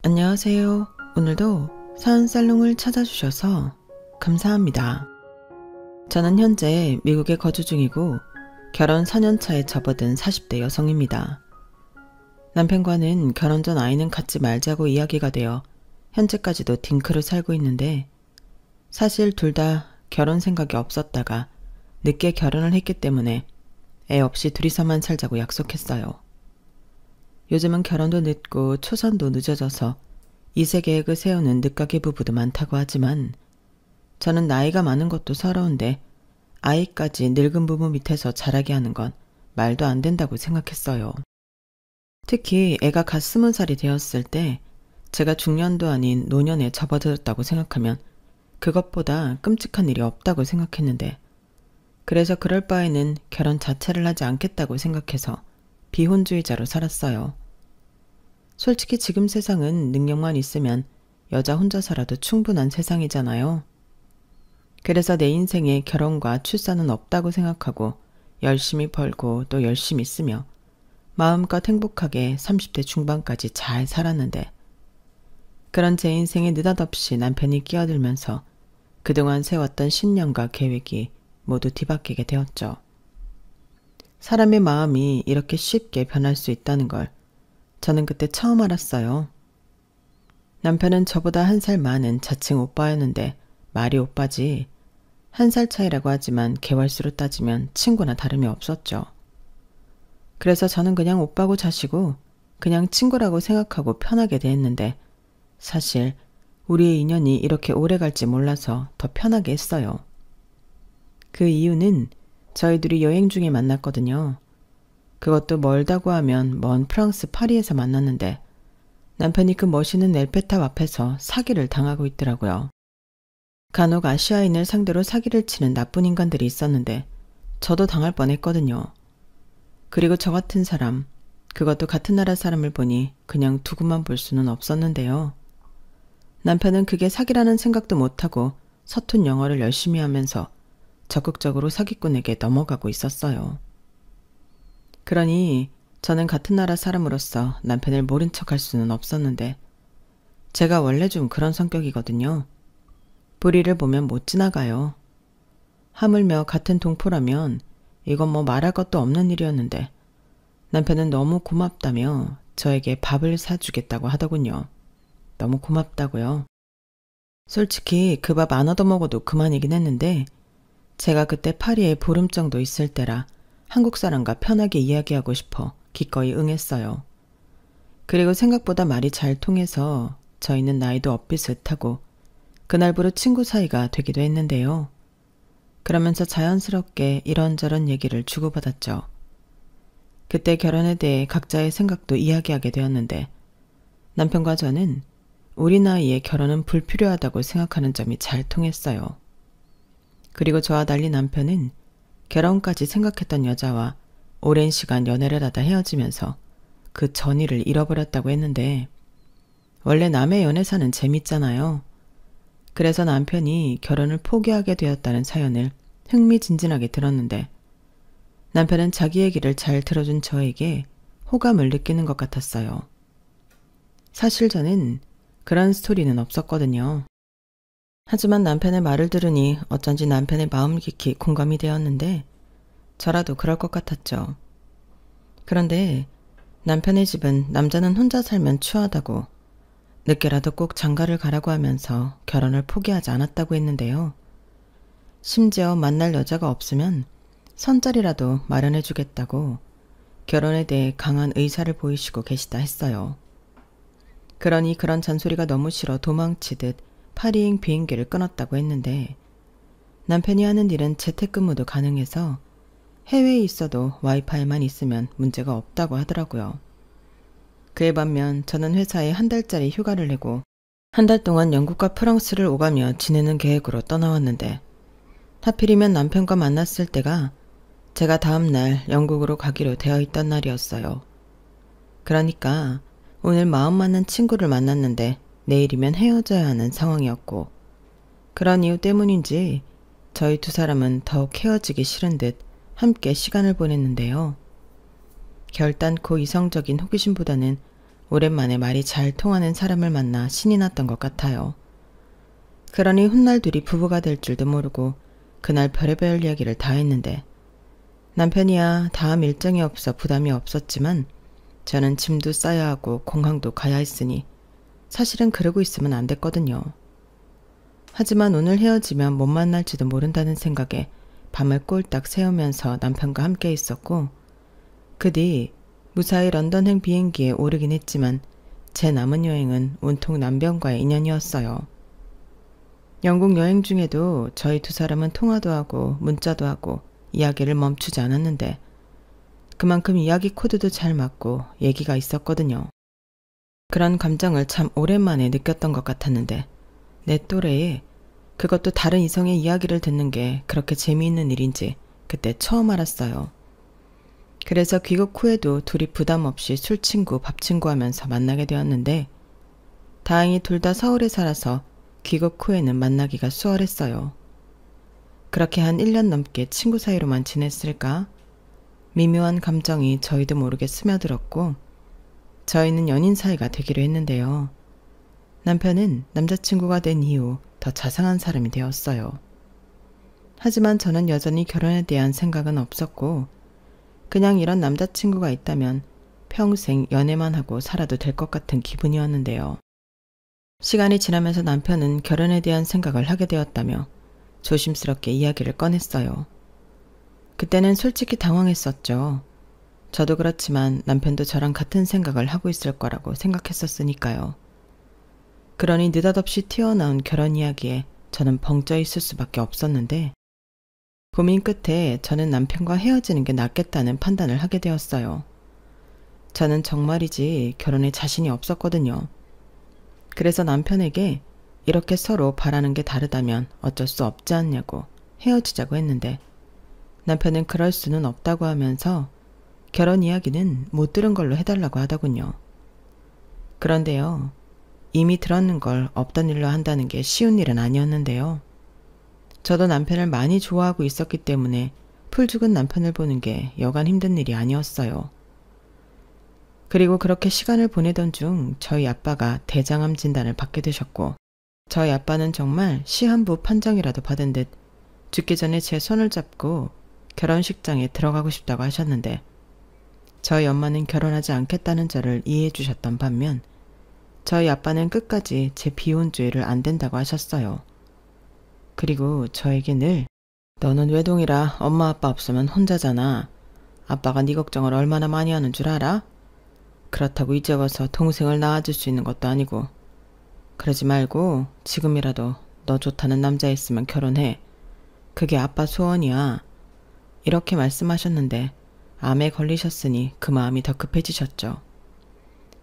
안녕하세요. 오늘도 사은살롱을 찾아주셔서 감사합니다. 저는 현재 미국에 거주 중이고 결혼 4년차에 접어든 40대 여성입니다. 남편과는 결혼 전 아이는 갖지 말자고 이야기가 되어 현재까지도 딩크로 살고 있는데, 사실 둘 다 결혼 생각이 없었다가 늦게 결혼을 했기 때문에 애 없이 둘이서만 살자고 약속했어요. 요즘은 결혼도 늦고 초선도 늦어져서 2세 계획을 세우는 늦가기 부부도 많다고 하지만, 저는 나이가 많은 것도 서러운데 아이까지 늙은 부부 밑에서 자라게 하는 건 말도 안 된다고 생각했어요. 특히 애가 갓 20살이 되었을 때 제가 중년도 아닌 노년에 접어들었다고 생각하면 그것보다 끔찍한 일이 없다고 생각했는데, 그래서 그럴 바에는 결혼 자체를 하지 않겠다고 생각해서 비혼주의자로 살았어요. 솔직히 지금 세상은 능력만 있으면 여자 혼자서라도 충분한 세상이잖아요. 그래서 내 인생에 결혼과 출산은 없다고 생각하고 열심히 벌고 또 열심히 쓰며 마음껏 행복하게 30대 중반까지 잘 살았는데, 그런 제 인생에 느닷없이 남편이 끼어들면서 그동안 세웠던 신념과 계획이 모두 뒤바뀌게 되었죠. 사람의 마음이 이렇게 쉽게 변할 수 있다는 걸 저는 그때 처음 알았어요. 남편은 저보다 1살 많은 자칭 오빠였는데 말이 오빠지, 1살 차이라고 하지만 개월수로 따지면 친구나 다름이 없었죠. 그래서 저는 그냥 오빠고 자시고 그냥 친구라고 생각하고 편하게 대했는데, 사실 우리의 인연이 이렇게 오래 갈지 몰라서 더 편하게 했어요. 그 이유는 저희 둘이 여행 중에 만났거든요. 그것도 멀다고 하면 먼 프랑스 파리에서 만났는데, 남편이 그 멋있는 엘페탑 앞에서 사기를 당하고 있더라고요. 간혹 아시아인을 상대로 사기를 치는 나쁜 인간들이 있었는데 저도 당할 뻔했거든요. 그리고 저 같은 사람, 그것도 같은 나라 사람을 보니 그냥 두고만 볼 수는 없었는데요. 남편은 그게 사기라는 생각도 못하고 서툰 영어를 열심히 하면서 적극적으로 사기꾼에게 넘어가고 있었어요. 그러니 저는 같은 나라 사람으로서 남편을 모른 척할 수는 없었는데, 제가 원래 좀 그런 성격이거든요. 불의를 보면 못 지나가요. 하물며 같은 동포라면 이건 뭐 말할 것도 없는 일이었는데, 남편은 너무 고맙다며 저에게 밥을 사주겠다고 하더군요. 너무 고맙다고요. 솔직히 그 밥 안 얻어먹어도 그만이긴 했는데, 제가 그때 파리에 보름 정도 있을 때라 한국 사람과 편하게 이야기하고 싶어 기꺼이 응했어요. 그리고 생각보다 말이 잘 통해서 저희는 나이도 엇비슷하고 그날부로 친구 사이가 되기도 했는데요. 그러면서 자연스럽게 이런저런 얘기를 주고받았죠. 그때 결혼에 대해 각자의 생각도 이야기하게 되었는데, 남편과 저는 우리 나이에 결혼은 불필요하다고 생각하는 점이 잘 통했어요. 그리고 저와 달리 남편은 결혼까지 생각했던 여자와 오랜 시간 연애를 하다 헤어지면서 그 전의를 잃어버렸다고 했는데, 원래 남의 연애사는 재밌잖아요. 그래서 남편이 결혼을 포기하게 되었다는 사연을 흥미진진하게 들었는데, 남편은 자기 얘기를 잘 들어준 저에게 호감을 느끼는 것 같았어요. 사실 저는 그런 스토리는 없었거든요. 하지만 남편의 말을 들으니 어쩐지 남편의 마음 깊이 공감이 되었는데, 저라도 그럴 것 같았죠. 그런데 남편의 집은 남자는 혼자 살면 추하다고 늦게라도 꼭 장가를 가라고 하면서 결혼을 포기하지 않았다고 했는데요. 심지어 만날 여자가 없으면 선자리라도 마련해 주겠다고 결혼에 대해 강한 의사를 보이시고 계시다 했어요. 그러니 그런 잔소리가 너무 싫어 도망치듯 파리행 비행기를 끊었다고 했는데, 남편이 하는 일은 재택근무도 가능해서 해외에 있어도 와이파이만 있으면 문제가 없다고 하더라고요. 그에 반면 저는 회사에 1달짜리 휴가를 내고 1달 동안 영국과 프랑스를 오가며 지내는 계획으로 떠나왔는데, 하필이면 남편과 만났을 때가 제가 다음날 영국으로 가기로 되어 있던 날이었어요. 그러니까 오늘 마음 맞는 친구를 만났는데 내일이면 헤어져야 하는 상황이었고, 그런 이유 때문인지 저희 두 사람은 더욱 헤어지기 싫은 듯 함께 시간을 보냈는데요. 결단코 이성적인 호기심보다는 오랜만에 말이 잘 통하는 사람을 만나 신이 났던 것 같아요. 그러니 훗날 둘이 부부가 될 줄도 모르고 그날 별의별 이야기를 다 했는데 남편이야 다음 일정이 없어 부담이 없었지만 저는 짐도 싸야 하고 공항도 가야 했으니 사실은 그러고 있으면 안 됐거든요. 하지만 오늘 헤어지면 못 만날지도 모른다는 생각에 밤을 꼴딱 새우면서 남편과 함께 있었고 그 뒤 무사히 런던행 비행기에 오르긴 했지만 제 남은 여행은 온통 남편과의 인연이었어요. 영국 여행 중에도 저희 두 사람은 통화도 하고 문자도 하고 이야기를 멈추지 않았는데 그만큼 이야기 코드도 잘 맞고 얘기가 있었거든요. 그런 감정을 참 오랜만에 느꼈던 것 같았는데 내 또래에 그것도 다른 이성의 이야기를 듣는 게 그렇게 재미있는 일인지 그때 처음 알았어요. 그래서 귀국 후에도 둘이 부담 없이 술친구 밥친구 하면서 만나게 되었는데 다행히 둘 다 서울에 살아서 귀국 후에는 만나기가 수월했어요. 그렇게 한 1년 넘게 친구 사이로만 지냈을까? 미묘한 감정이 저희도 모르게 스며들었고 저희는 연인 사이가 되기로 했는데요. 남편은 남자친구가 된 이후 더 자상한 사람이 되었어요. 하지만 저는 여전히 결혼에 대한 생각은 없었고 그냥 이런 남자친구가 있다면 평생 연애만 하고 살아도 될 것 같은 기분이었는데요. 시간이 지나면서 남편은 결혼에 대한 생각을 하게 되었다며 조심스럽게 이야기를 꺼냈어요. 그때는 솔직히 당황했었죠. 저도 그렇지만 남편도 저랑 같은 생각을 하고 있을 거라고 생각했었으니까요. 그러니 느닷없이 튀어나온 결혼 이야기에 저는 벙쪄 있을 수밖에 없었는데 고민 끝에 저는 남편과 헤어지는 게 낫겠다는 판단을 하게 되었어요. 저는 정말이지 결혼에 자신이 없었거든요. 그래서 남편에게 이렇게 서로 바라는 게 다르다면 어쩔 수 없지 않냐고 헤어지자고 했는데 남편은 그럴 수는 없다고 하면서 결혼 이야기는 못 들은 걸로 해달라고 하더군요. 그런데요. 이미 들었는 걸 없던 일로 한다는 게 쉬운 일은 아니었는데요. 저도 남편을 많이 좋아하고 있었기 때문에 풀 죽은 남편을 보는 게 여간 힘든 일이 아니었어요. 그리고 그렇게 시간을 보내던 중 저희 아빠가 대장암 진단을 받게 되셨고 저희 아빠는 정말 시한부 판정이라도 받은 듯 죽기 전에 제 손을 잡고 결혼식장에 들어가고 싶다고 하셨는데 저희 엄마는 결혼하지 않겠다는 저를 이해해 주셨던 반면 저희 아빠는 끝까지 제 비혼주의를 안 된다고 하셨어요. 그리고 저에게 늘 너는 외동이라 엄마 아빠 없으면 혼자잖아. 아빠가 네 걱정을 얼마나 많이 하는 줄 알아? 그렇다고 이제 와서 동생을 낳아줄 수 있는 것도 아니고 그러지 말고 지금이라도 너 좋다는 남자 있으면 결혼해. 그게 아빠 소원이야. 이렇게 말씀하셨는데 암에 걸리셨으니 그 마음이 더 급해지셨죠.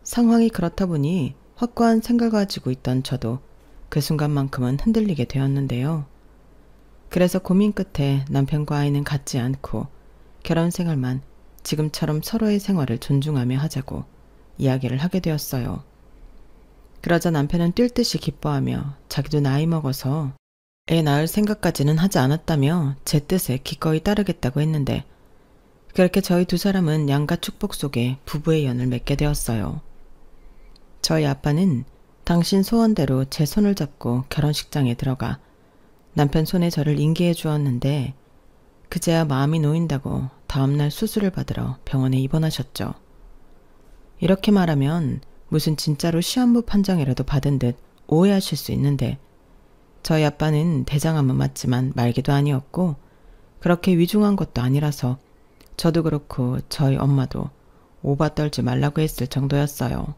상황이 그렇다 보니 확고한 생각을 가지고 있던 저도 그 순간만큼은 흔들리게 되었는데요. 그래서 고민 끝에 남편과 아이는 갖지 않고 결혼 생활만 지금처럼 서로의 생활을 존중하며 하자고 이야기를 하게 되었어요. 그러자 남편은 뛸 듯이 기뻐하며 자기도 나이 먹어서 애 낳을 생각까지는 하지 않았다며 제 뜻에 기꺼이 따르겠다고 했는데 그렇게 저희 두 사람은 양가 축복 속에 부부의 연을 맺게 되었어요. 저희 아빠는 당신 소원대로 제 손을 잡고 결혼식장에 들어가 남편 손에 저를 인계해 주었는데 그제야 마음이 놓인다고 다음날 수술을 받으러 병원에 입원하셨죠. 이렇게 말하면 무슨 진짜로 시한부 판정이라도 받은 듯 오해하실 수 있는데 저희 아빠는 대장암은 맞지만 말기도 아니었고 그렇게 위중한 것도 아니라서 저도 그렇고 저희 엄마도 오바 떨지 말라고 했을 정도였어요.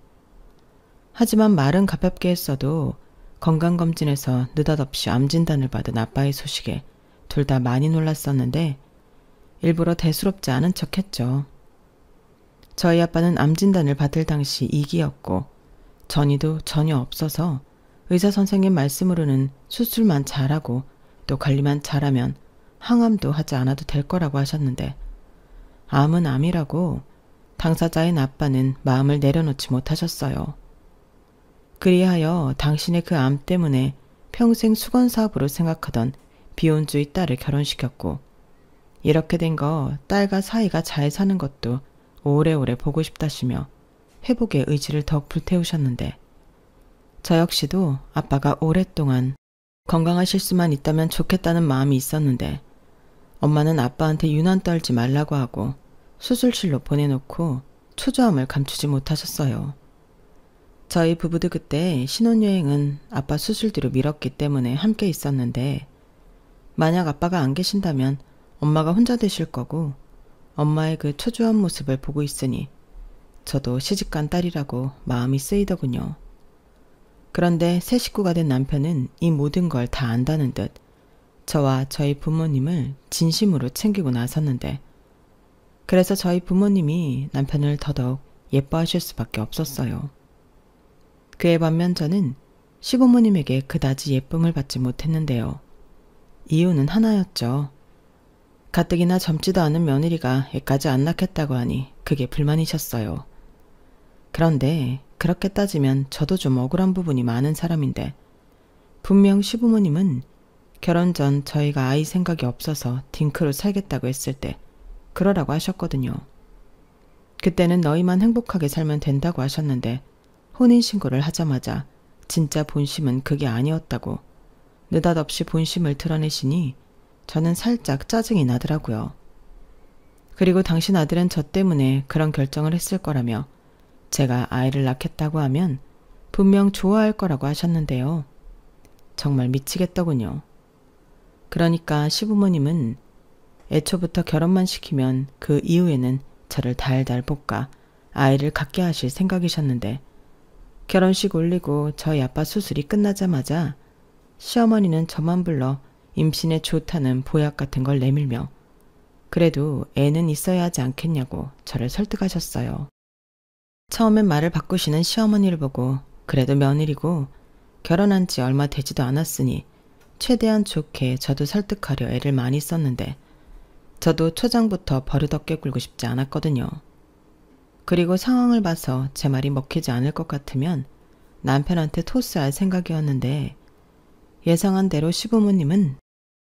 하지만 말은 가볍게 했어도 건강검진에서 느닷없이 암 진단을 받은 아빠의 소식에 둘 다 많이 놀랐었는데 일부러 대수롭지 않은 척했죠. 저희 아빠는 암 진단을 받을 당시 이기였고 전이도 전혀 없어서 의사 선생님 말씀으로는 수술만 잘하고 또 관리만 잘하면 항암도 하지 않아도 될 거라고 하셨는데 암은 암이라고 당사자인 아빠는 마음을 내려놓지 못하셨어요. 그리하여 당신의 그 암 때문에 평생 수건사업으로 생각하던 비혼주의 딸을 결혼시켰고 이렇게 된 거 딸과 사이가 잘 사는 것도 오래오래 보고 싶다시며 회복의 의지를 더욱 불태우셨는데 저 역시도 아빠가 오랫동안 건강하실 수만 있다면 좋겠다는 마음이 있었는데 엄마는 아빠한테 유난 떨지 말라고 하고 수술실로 보내놓고 초조함을 감추지 못하셨어요. 저희 부부도 그때 신혼여행은 아빠 수술 뒤로 미뤘기 때문에 함께 있었는데 만약 아빠가 안 계신다면 엄마가 혼자 되실 거고 엄마의 그 초조한 모습을 보고 있으니 저도 시집간 딸이라고 마음이 쓰이더군요. 그런데 새 식구가 된 남편은 이 모든 걸 다 안다는 듯 저와 저희 부모님을 진심으로 챙기고 나섰는데 그래서 저희 부모님이 남편을 더더욱 예뻐하실 수밖에 없었어요. 그에 반면 저는 시부모님에게 그다지 예쁨을 받지 못했는데요. 이유는 하나였죠. 가뜩이나 젊지도 않은 며느리가 애까지 안 낳겠다고 하니 그게 불만이셨어요. 그런데 그렇게 따지면 저도 좀 억울한 부분이 많은 사람인데 분명 시부모님은 결혼 전 저희가 아이 생각이 없어서 딩크로 살겠다고 했을 때 그러라고 하셨거든요. 그때는 너희만 행복하게 살면 된다고 하셨는데 혼인신고를 하자마자 진짜 본심은 그게 아니었다고 느닷없이 본심을 드러내시니 저는 살짝 짜증이 나더라고요. 그리고 당신 아들은 저 때문에 그런 결정을 했을 거라며 제가 아이를 낳겠다고 하면 분명 좋아할 거라고 하셨는데요. 정말 미치겠더군요. 그러니까 시부모님은 애초부터 결혼만 시키면 그 이후에는 저를 달달 볶아 아이를 갖게 하실 생각이셨는데 결혼식 올리고 저희 아빠 수술이 끝나자마자 시어머니는 저만 불러 임신에 좋다는 보약 같은 걸 내밀며 그래도 애는 있어야 하지 않겠냐고 저를 설득하셨어요. 처음엔 말을 바꾸시는 시어머니를 보고 그래도 며느리고 결혼한 지 얼마 되지도 않았으니 최대한 좋게 저도 설득하려 애를 많이 썼는데 저도 초장부터 버릇없게 굴고 싶지 않았거든요. 그리고 상황을 봐서 제 말이 먹히지 않을 것 같으면 남편한테 토스할 생각이었는데 예상한 대로 시부모님은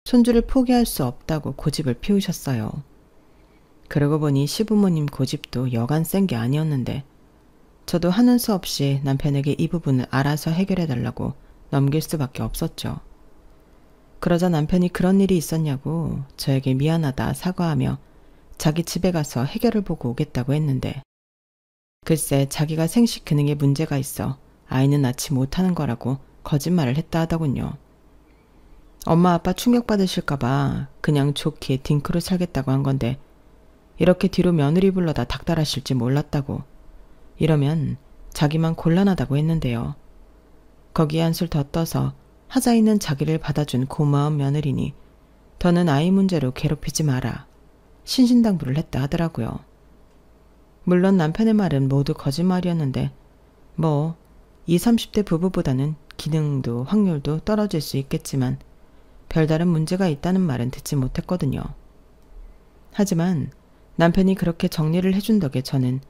손주를 포기할 수 없다고 고집을 피우셨어요. 그러고 보니 시부모님 고집도 여간 센 게 아니었는데 저도 하는 수 없이 남편에게 이 부분을 알아서 해결해달라고 넘길 수밖에 없었죠. 그러자 남편이 그런 일이 있었냐고 저에게 미안하다 사과하며 자기 집에 가서 해결을 보고 오겠다고 했는데 글쎄 자기가 생식 기능에 문제가 있어 아이는 낳지 못하는 거라고 거짓말을 했다 하더군요. 엄마 아빠 충격받으실까봐 그냥 좋게 딩크로 살겠다고 한 건데 이렇게 뒤로 며느리 불러다 닥달하실지 몰랐다고 이러면 자기만 곤란하다고 했는데요. 거기에 한술 더 떠서 하자 있는 자기를 받아준 고마운 며느리니 더는 아이 문제로 괴롭히지 마라 신신당부를 했다 하더라고요. 물론 남편의 말은 모두 거짓말이었는데 뭐 20, 30대 부부보다는 기능도 확률도 떨어질 수 있겠지만 별다른 문제가 있다는 말은 듣지 못했거든요. 하지만 남편이 그렇게 정리를 해준 덕에 저는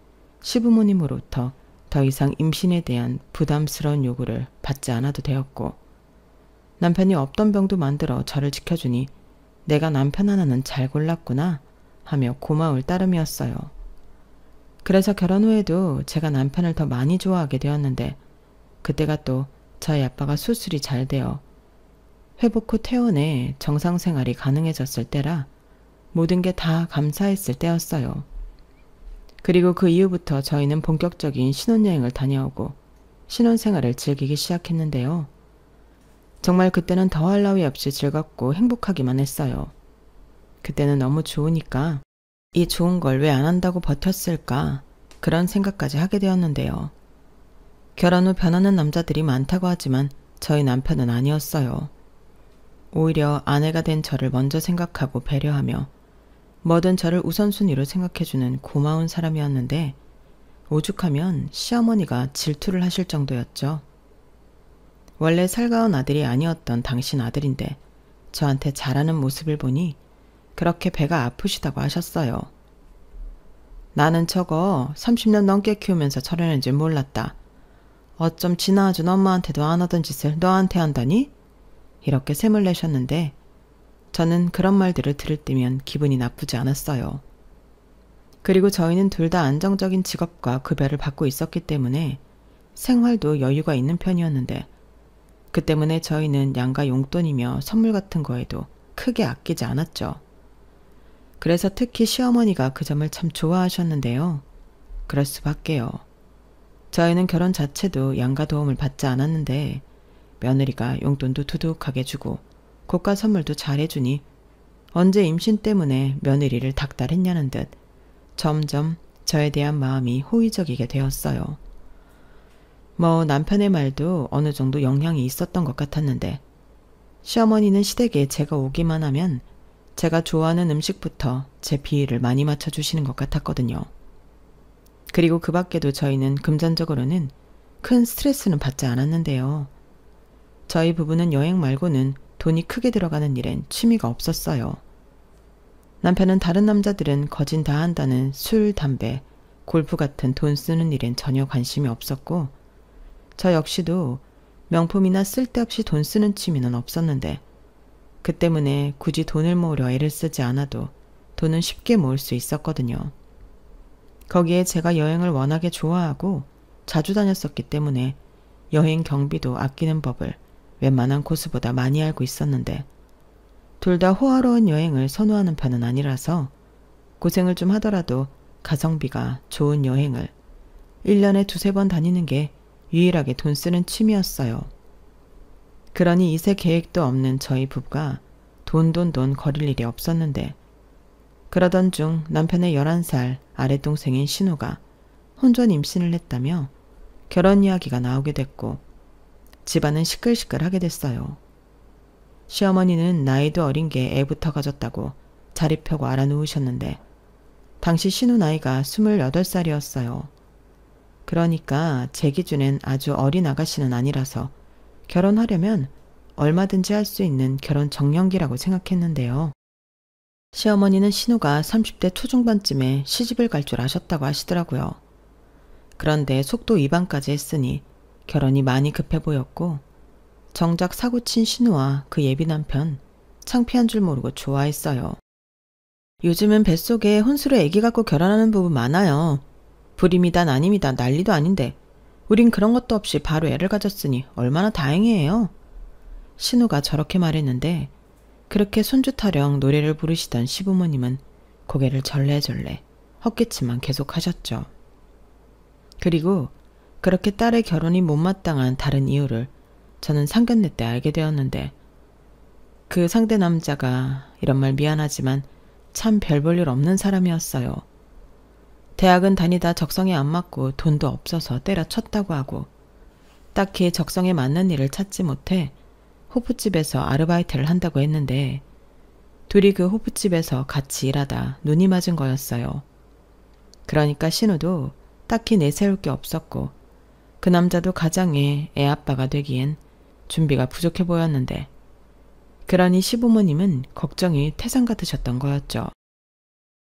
시부모님으로부터 더 이상 임신에 대한 부담스러운 요구를 받지 않아도 되었고 남편이 없던 병도 만들어 저를 지켜주니 내가 남편 하나는 잘 골랐구나 하며 고마울 따름이었어요. 그래서 결혼 후에도 제가 남편을 더 많이 좋아하게 되었는데 그때가 또 저희 아빠가 수술이 잘 되어 회복 후 퇴원해 정상 생활이 가능해졌을 때라 모든 게 다 감사했을 때였어요. 그리고 그 이후부터 저희는 본격적인 신혼여행을 다녀오고 신혼생활을 즐기기 시작했는데요. 정말 그때는 더할 나위 없이 즐겁고 행복하기만 했어요. 그때는 너무 좋으니까 이 좋은 걸 왜 안 한다고 버텼을까 그런 생각까지 하게 되었는데요. 결혼 후 변하는 남자들이 많다고 하지만 저희 남편은 아니었어요. 오히려 아내가 된 저를 먼저 생각하고 배려하며 뭐든 저를 우선순위로 생각해주는 고마운 사람이었는데 오죽하면 시어머니가 질투를 하실 정도였죠. 원래 살가운 아들이 아니었던 당신 아들인데 저한테 잘하는 모습을 보니 그렇게 배가 아프시다고 하셨어요. 나는 저거 30년 넘게 키우면서 저러는 줄 몰랐다. 어쩜 지나와준 엄마한테도 안 하던 짓을 너한테 한다니? 이렇게 샘을 내셨는데 저는 그런 말들을 들을 때면 기분이 나쁘지 않았어요. 그리고 저희는 둘 다 안정적인 직업과 급여를 받고 있었기 때문에 생활도 여유가 있는 편이었는데 그 때문에 저희는 양가 용돈이며 선물 같은 거에도 크게 아끼지 않았죠. 그래서 특히 시어머니가 그 점을 참 좋아하셨는데요. 그럴 수밖에요. 저희는 결혼 자체도 양가 도움을 받지 않았는데 며느리가 용돈도 두둑하게 주고 고가 선물도 잘해주니 언제 임신 때문에 며느리를 닥달했냐는 듯 점점 저에 대한 마음이 호의적이게 되었어요. 뭐 남편의 말도 어느 정도 영향이 있었던 것 같았는데 시어머니는 시댁에 제가 오기만 하면 제가 좋아하는 음식부터 제 비위를 많이 맞춰주시는 것 같았거든요. 그리고 그 밖에도 저희는 금전적으로는 큰 스트레스는 받지 않았는데요. 저희 부부는 여행 말고는 돈이 크게 들어가는 일엔 취미가 없었어요. 남편은 다른 남자들은 거진 다 한다는 술, 담배, 골프 같은 돈 쓰는 일엔 전혀 관심이 없었고 저 역시도 명품이나 쓸데없이 돈 쓰는 취미는 없었는데 그 때문에 굳이 돈을 모으려 애를 쓰지 않아도 돈은 쉽게 모을 수 있었거든요. 거기에 제가 여행을 워낙에 좋아하고 자주 다녔었기 때문에 여행 경비도 아끼는 법을 웬만한 고수보다 많이 알고 있었는데 둘 다 호화로운 여행을 선호하는 편은 아니라서 고생을 좀 하더라도 가성비가 좋은 여행을 1년에 2-3번 다니는 게 유일하게 돈 쓰는 취미였어요. 그러니 이세 계획도 없는 저희 부부가 돈 거릴 일이 없었는데 그러던 중 남편의 11살 아랫동생인 신우가 혼전 임신을 했다며 결혼 이야기가 나오게 됐고 집안은 시끌시끌하게 됐어요. 시어머니는 나이도 어린 게 애부터 가졌다고 자리 펴고 알아누우셨는데 당시 신우 나이가 28살이었어요. 그러니까 제 기준엔 아주 어린 아가씨는 아니라서 결혼하려면 얼마든지 할 수 있는 결혼 정년기라고 생각했는데요. 시어머니는 신우가 30대 초중반쯤에 시집을 갈 줄 아셨다고 하시더라고요. 그런데 속도 위반까지 했으니 결혼이 많이 급해 보였고 정작 사고친 신우와 그 예비 남편 창피한 줄 모르고 좋아했어요. 요즘은 뱃속에 혼수로 아기 갖고 결혼하는 부부 많아요. 불임이다 난임이다 난리도 아닌데 우린 그런 것도 없이 바로 애를 가졌으니 얼마나 다행이에요. 신우가 저렇게 말했는데 그렇게 손주 타령 노래를 부르시던 시부모님은 고개를 절레절레 헛기침만 계속하셨죠. 그리고 그렇게 딸의 결혼이 못마땅한 다른 이유를 저는 상견례 때 알게 되었는데 그 상대 남자가 이런 말 미안하지만 참 별 볼 일 없는 사람이었어요. 대학은 다니다 적성에 안 맞고 돈도 없어서 때려쳤다고 하고 딱히 적성에 맞는 일을 찾지 못해 호프집에서 아르바이트를 한다고 했는데 둘이 그 호프집에서 같이 일하다 눈이 맞은 거였어요. 그러니까 신우도 딱히 내세울 게 없었고 그 남자도 가장의 애아빠가 되기엔 준비가 부족해 보였는데 그러니 시부모님은 걱정이 태산 같으셨던 거였죠.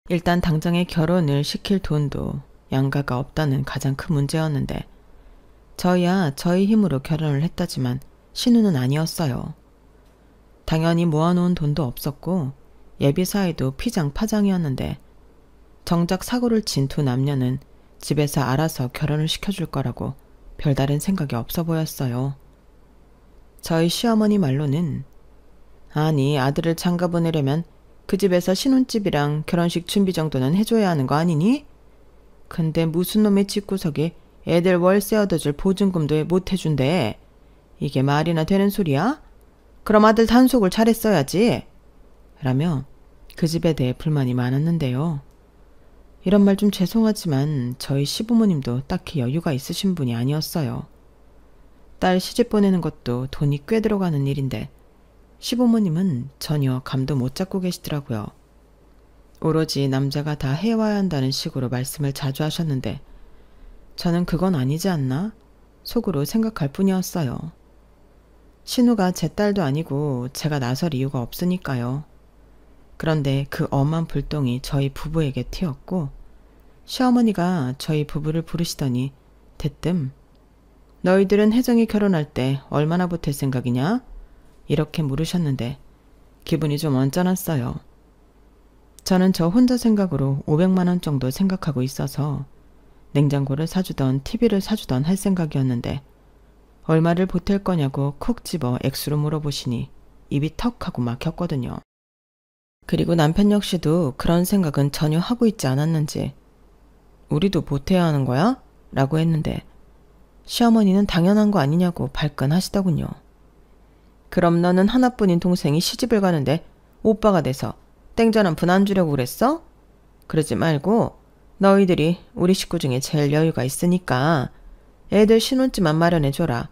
일단 당장에 결혼을 시킬 돈도 양가가 없다는 가장 큰 문제였는데 저희야 저희 힘으로 결혼을 했다지만 신우는 아니었어요. 당연히 모아놓은 돈도 없었고 예비 사이도 피장파장이었는데 정작 사고를 친 두 남녀는 집에서 알아서 결혼을 시켜줄 거라고 별다른 생각이 없어 보였어요. 저희 시어머니 말로는 아니 아들을 장가 보내려면 그 집에서 신혼집이랑 결혼식 준비 정도는 해줘야 하는 거 아니니? 근데 무슨 놈의 집구석에 애들 월세 얻어줄 보증금도 못 해준대. 이게 말이나 되는 소리야? 그럼 아들 단속을 잘했어야지. 라며 그 집에 대해 불만이 많았는데요. 이런 말 좀 죄송하지만 저희 시부모님도 딱히 여유가 있으신 분이 아니었어요. 딸 시집 보내는 것도 돈이 꽤 들어가는 일인데 시부모님은 전혀 감도 못 잡고 계시더라고요. 오로지 남자가 다 해와야 한다는 식으로 말씀을 자주 하셨는데 저는 그건 아니지 않나? 속으로 생각할 뿐이었어요. 신우가 제 딸도 아니고 제가 나설 이유가 없으니까요. 그런데 그 엄한 불똥이 저희 부부에게 튀었고 시어머니가 저희 부부를 부르시더니 대뜸 너희들은 혜정이 결혼할 때 얼마나 보탤 생각이냐? 이렇게 물으셨는데 기분이 좀 언짢았어요. 저는 저 혼자 생각으로 500만 원 정도 생각하고 있어서 냉장고를 사주던 TV를 사주던 할 생각이었는데 얼마를 보탤 거냐고 콕 집어 액수로 물어보시니 입이 턱 하고 막혔거든요. 그리고 남편 역시도 그런 생각은 전혀 하고 있지 않았는지 우리도 보태야 하는 거야? 라고 했는데 시어머니는 당연한 거 아니냐고 발끈하시더군요. 그럼 너는 하나뿐인 동생이 시집을 가는데 오빠가 돼서 땡전 한 푼 안 주려고 그랬어? 그러지 말고 너희들이 우리 식구 중에 제일 여유가 있으니까 애들 신혼집만 마련해줘라.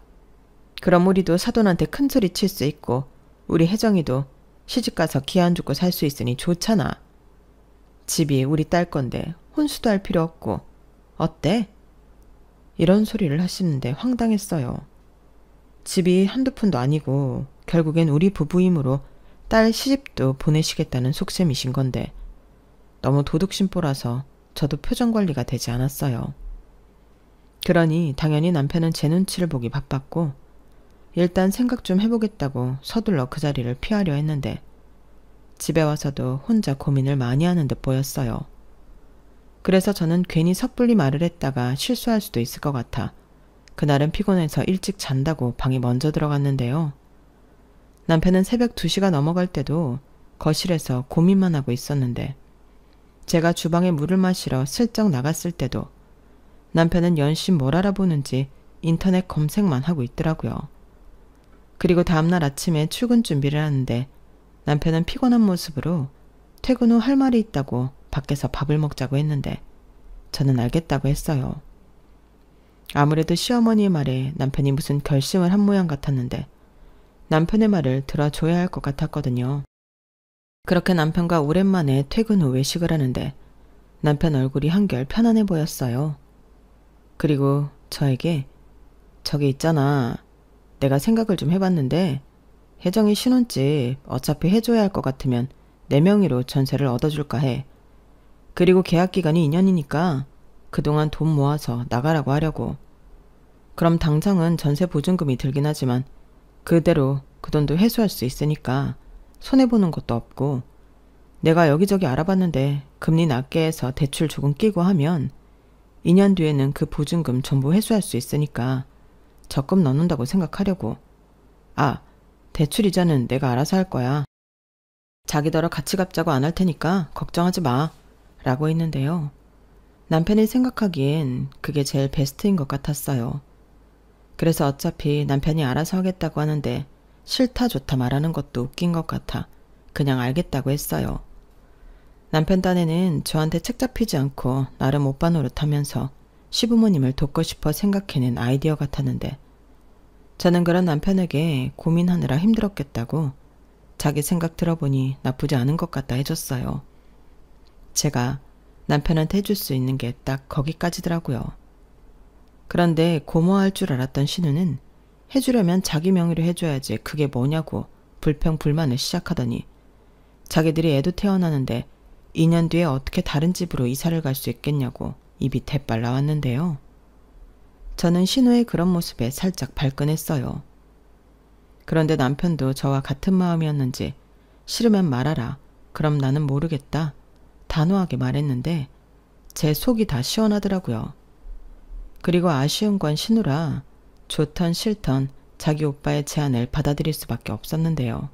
그럼 우리도 사돈한테 큰소리 칠 수 있고 우리 혜정이도 시집가서 기 안 죽고 살 수 있으니 좋잖아. 집이 우리 딸 건데 혼수도 할 필요 없고 어때? 이런 소리를 하시는데 황당했어요. 집이 한두 푼도 아니고 결국엔 우리 부부이므로 딸 시집도 보내시겠다는 속셈이신 건데 너무 도둑심보라서 저도 표정관리가 되지 않았어요. 그러니 당연히 남편은 제 눈치를 보기 바빴고 일단 생각 좀 해보겠다고 서둘러 그 자리를 피하려 했는데 집에 와서도 혼자 고민을 많이 하는 듯 보였어요. 그래서 저는 괜히 섣불리 말을 했다가 실수할 수도 있을 것 같아 그날은 피곤해서 일찍 잔다고 방에 먼저 들어갔는데요. 남편은 새벽 2시가 넘어갈 때도 거실에서 고민만 하고 있었는데 제가 주방에 물을 마시러 슬쩍 나갔을 때도 남편은 연신 뭘 알아보는지 인터넷 검색만 하고 있더라고요. 그리고 다음날 아침에 출근 준비를 하는데 남편은 피곤한 모습으로 퇴근 후 할 말이 있다고 밖에서 밥을 먹자고 했는데 저는 알겠다고 했어요. 아무래도 시어머니의 말에 남편이 무슨 결심을 한 모양 같았는데 남편의 말을 들어줘야 할 것 같았거든요. 그렇게 남편과 오랜만에 퇴근 후 외식을 하는데 남편 얼굴이 한결 편안해 보였어요. 그리고 저에게 저기 있잖아. 내가 생각을 좀 해봤는데 혜정이 신혼집 어차피 해줘야 할 것 같으면 내 명의로 전세를 얻어줄까 해. 그리고 계약기간이 2년이니까 그동안 돈 모아서 나가라고 하려고. 그럼 당장은 전세 보증금이 들긴 하지만 그대로 그 돈도 회수할 수 있으니까 손해보는 것도 없고 내가 여기저기 알아봤는데 금리 낮게 해서 대출 조금 끼고 하면 2년 뒤에는 그 보증금 전부 회수할 수 있으니까 적금 넣는다고 생각하려고. 아, 대출 이자는 내가 알아서 할 거야. 자기더러 같이 갚자고 안 할 테니까 걱정하지 마. 라고 했는데요. 남편이 생각하기엔 그게 제일 베스트인 것 같았어요. 그래서 어차피 남편이 알아서 하겠다고 하는데 싫다 좋다 말하는 것도 웃긴 것 같아 그냥 알겠다고 했어요. 남편 딴에는 저한테 책 잡히지 않고 나름 오빠 노릇하면서 시부모님을 돕고 싶어 생각해낸 아이디어 같았는데 저는 그런 남편에게 고민하느라 힘들었겠다고 자기 생각 들어보니 나쁘지 않은 것 같다 해줬어요. 제가 남편한테 해줄 수 있는 게 딱 거기까지더라고요. 그런데 고마워할 줄 알았던 신우는 해주려면 자기 명의로 해줘야지 그게 뭐냐고 불평불만을 시작하더니 자기들이 애도 태어나는데 2년 뒤에 어떻게 다른 집으로 이사를 갈 수 있겠냐고 입이 대빨 나왔는데요. 저는 신우의 그런 모습에 살짝 발끈했어요. 그런데 남편도 저와 같은 마음이었는지 싫으면 말하라. 그럼 나는 모르겠다. 단호하게 말했는데 제 속이 다 시원하더라고요. 그리고 아쉬운 건 신우라 좋던 싫던 자기 오빠의 제안을 받아들일 수밖에 없었는데요.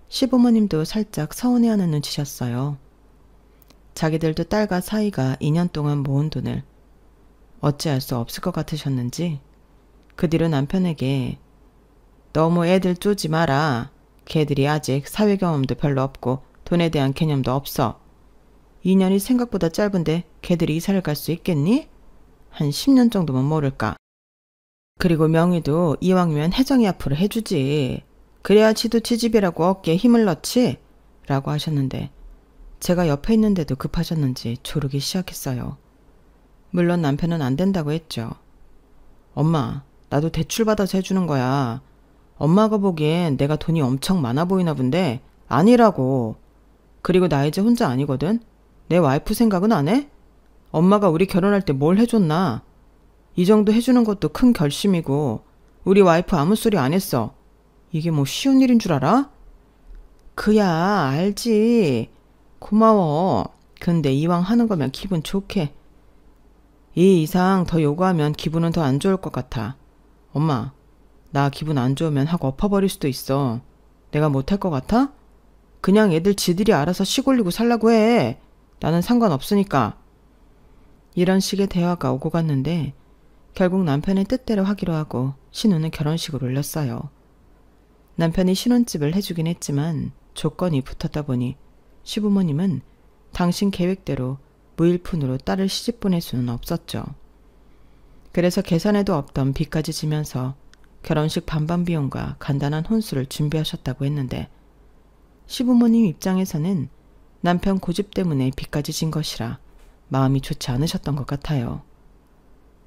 시부모님도 살짝 서운해하는 눈치셨어요. 자기들도 딸과 사이가 2년 동안 모은 돈을 어찌할 수 없을 것 같으셨는지 그 뒤로 남편에게 너무 애들 쪼지 마라. 걔들이 아직 사회 경험도 별로 없고 돈에 대한 개념도 없어. 2년이 생각보다 짧은데 걔들이 이사를 갈 수 있겠니? 한 10년 정도만 모를까. 그리고 명의도 이왕이면 혜정이 앞으로 해주지. 그래야 지도 지집이라고 어깨에 힘을 넣지? 라고 하셨는데 제가 옆에 있는데도 급하셨는지 조르기 시작했어요. 물론 남편은 안 된다고 했죠. 엄마, 나도 대출 받아서 해주는 거야. 엄마가 보기엔 내가 돈이 엄청 많아 보이나 본데 아니라고. 그리고 나 이제 혼자 아니거든. 내 와이프 생각은 안 해? 엄마가 우리 결혼할 때 뭘 해줬나? 이 정도 해주는 것도 큰 결심이고 우리 와이프 아무 소리 안 했어. 이게 뭐 쉬운 일인 줄 알아? 그야 알지. 고마워. 근데 이왕 하는 거면 기분 좋게. 이 이상 더 요구하면 기분은 더 안 좋을 것 같아. 엄마, 나 기분 안 좋으면 하고 엎어버릴 수도 있어. 내가 못할 것 같아? 그냥 애들 지들이 알아서 시골리고 살라고 해. 나는 상관없으니까. 이런 식의 대화가 오고 갔는데 결국 남편의 뜻대로 하기로 하고 신우는 결혼식을 올렸어요. 남편이 신혼집을 해주긴 했지만 조건이 붙었다 보니 시부모님은 당신 계획대로 무일푼으로 딸을 시집 보낼 수는 없었죠. 그래서 계산에도 없던 빚까지 지면서 결혼식 반반 비용과 간단한 혼수를 준비하셨다고 했는데 시부모님 입장에서는 남편 고집 때문에 빚까지 진 것이라 마음이 좋지 않으셨던 것 같아요.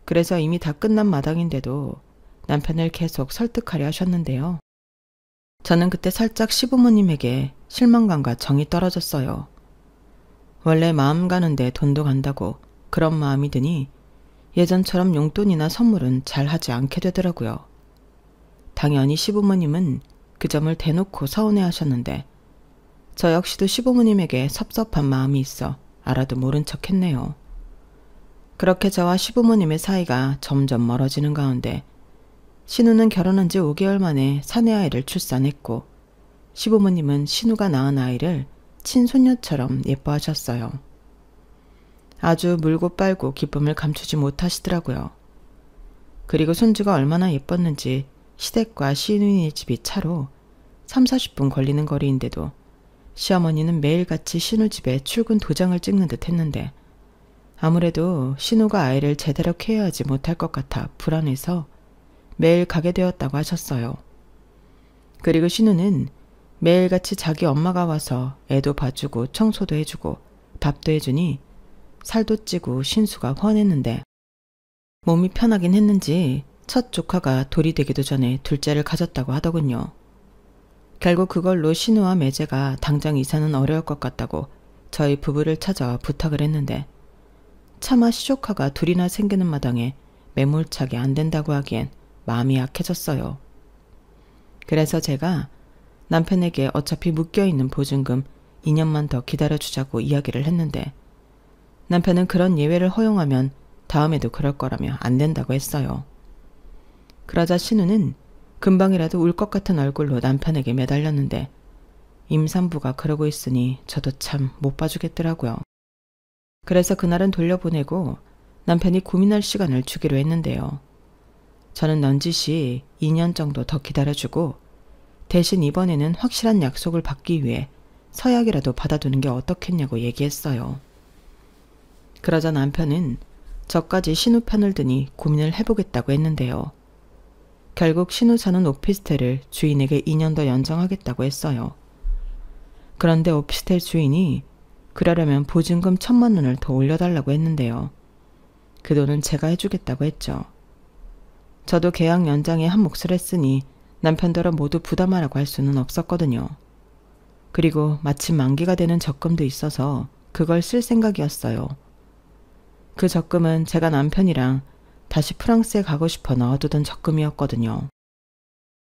그래서 이미 다 끝난 마당인데도 남편을 계속 설득하려 하셨는데요. 저는 그때 살짝 시부모님에게 실망감과 정이 떨어졌어요. 원래 마음 가는데 돈도 간다고 그런 마음이 드니 예전처럼 용돈이나 선물은 잘 하지 않게 되더라고요. 당연히 시부모님은 그 점을 대놓고 서운해 하셨는데 저 역시도 시부모님에게 섭섭한 마음이 있어 알아도 모른 척 했네요. 그렇게 저와 시부모님의 사이가 점점 멀어지는 가운데 신우는 결혼한 지 5개월 만에 사내아이를 출산했고 시부모님은 신우가 낳은 아이를 친손녀처럼 예뻐하셨어요. 아주 물고 빨고 기쁨을 감추지 못하시더라고요. 그리고 손주가 얼마나 예뻤는지 시댁과 시누이네 집이 차로 30-40분 걸리는 거리인데도 시어머니는 매일같이 신우 집에 출근 도장을 찍는 듯 했는데 아무래도 신우가 아이를 제대로 케어하지 못할 것 같아 불안해서 매일 가게 되었다고 하셨어요. 그리고 신우는 매일같이 자기 엄마가 와서 애도 봐주고 청소도 해주고 밥도 해주니 살도 찌고 신수가 훤했는데 몸이 편하긴 했는지 첫 조카가 돌이 되기도 전에 둘째를 가졌다고 하더군요. 결국 그걸로 신우와 매제가 당장 이사는 어려울 것 같다고 저희 부부를 찾아와 부탁을 했는데 차마 시조카가 둘이나 생기는 마당에 매몰차게 안 된다고 하기엔 마음이 약해졌어요. 그래서 제가 남편에게 어차피 묶여있는 보증금 2년만 더 기다려주자고 이야기를 했는데 남편은 그런 예외를 허용하면 다음에도 그럴 거라며 안 된다고 했어요. 그러자 신우는 금방이라도 울 것 같은 얼굴로 남편에게 매달렸는데 임산부가 그러고 있으니 저도 참 못 봐주겠더라고요. 그래서 그날은 돌려보내고 남편이 고민할 시간을 주기로 했는데요. 저는 넌지시 2년 정도 더 기다려주고 대신 이번에는 확실한 약속을 받기 위해 서약이라도 받아두는 게 어떻겠냐고 얘기했어요. 그러자 남편은 저까지 신우 편을 드니 고민을 해보겠다고 했는데요. 결국 신우 사는 오피스텔을 주인에게 2년 더 연장하겠다고 했어요. 그런데 오피스텔 주인이 그러려면 보증금 1,000만 원을 더 올려달라고 했는데요. 그 돈은 제가 해주겠다고 했죠. 저도 계약 연장에 한 몫을 했으니 남편더러 모두 부담하라고 할 수는 없었거든요. 그리고 마침 만기가 되는 적금도 있어서 그걸 쓸 생각이었어요. 그 적금은 제가 남편이랑 다시 프랑스에 가고 싶어 넣어두던 적금이었거든요.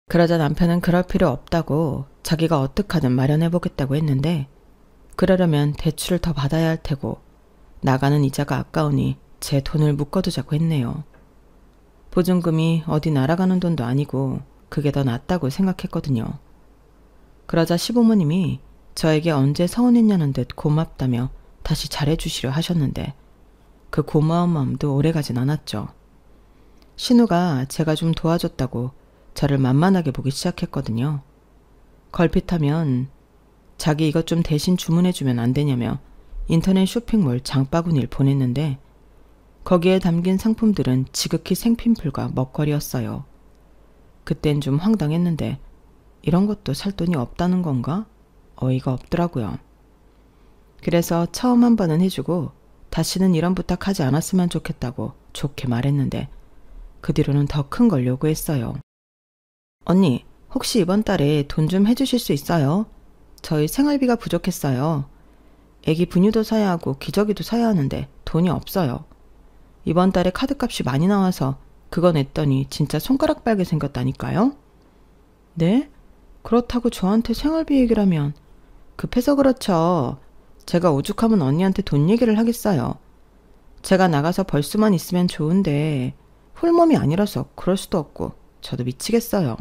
그러자 남편은 그럴 필요 없다고 자기가 어떡하든 마련해보겠다고 했는데 그러려면 대출을 더 받아야 할 테고 나가는 이자가 아까우니 제 돈을 묶어두자고 했네요. 보증금이 어디 날아가는 돈도 아니고 그게 더 낫다고 생각했거든요. 그러자 시부모님이 저에게 언제 서운했냐는 듯 고맙다며 다시 잘해주시려 하셨는데 그 고마운 마음도 오래가진 않았죠. 신우가 제가 좀 도와줬다고 저를 만만하게 보기 시작했거든요. 걸핏하면 자기 이것 좀 대신 주문해주면 안 되냐며 인터넷 쇼핑몰 장바구니를 보냈는데 거기에 담긴 상품들은 지극히 생필품과 먹거리였어요. 그땐 좀 황당했는데 이런 것도 살 돈이 없다는 건가? 어이가 없더라고요. 그래서 처음 한 번은 해주고 다시는 이런 부탁하지 않았으면 좋겠다고 좋게 말했는데 그 뒤로는 더 큰 걸 요구했어요. 언니, 혹시 이번 달에 돈 좀 해주실 수 있어요? 저희 생활비가 부족했어요. 애기 분유도 사야 하고 기저귀도 사야 하는데 돈이 없어요. 이번 달에 카드값이 많이 나와서 그거 냈더니 진짜 손가락 빨게 생겼다니까요? 네? 그렇다고 저한테 생활비 얘기라면 급해서 그렇죠. 제가 오죽하면 언니한테 돈 얘기를 하겠어요. 제가 나가서 벌 수만 있으면 좋은데 홀몸이 아니라서 그럴 수도 없고 저도 미치겠어요.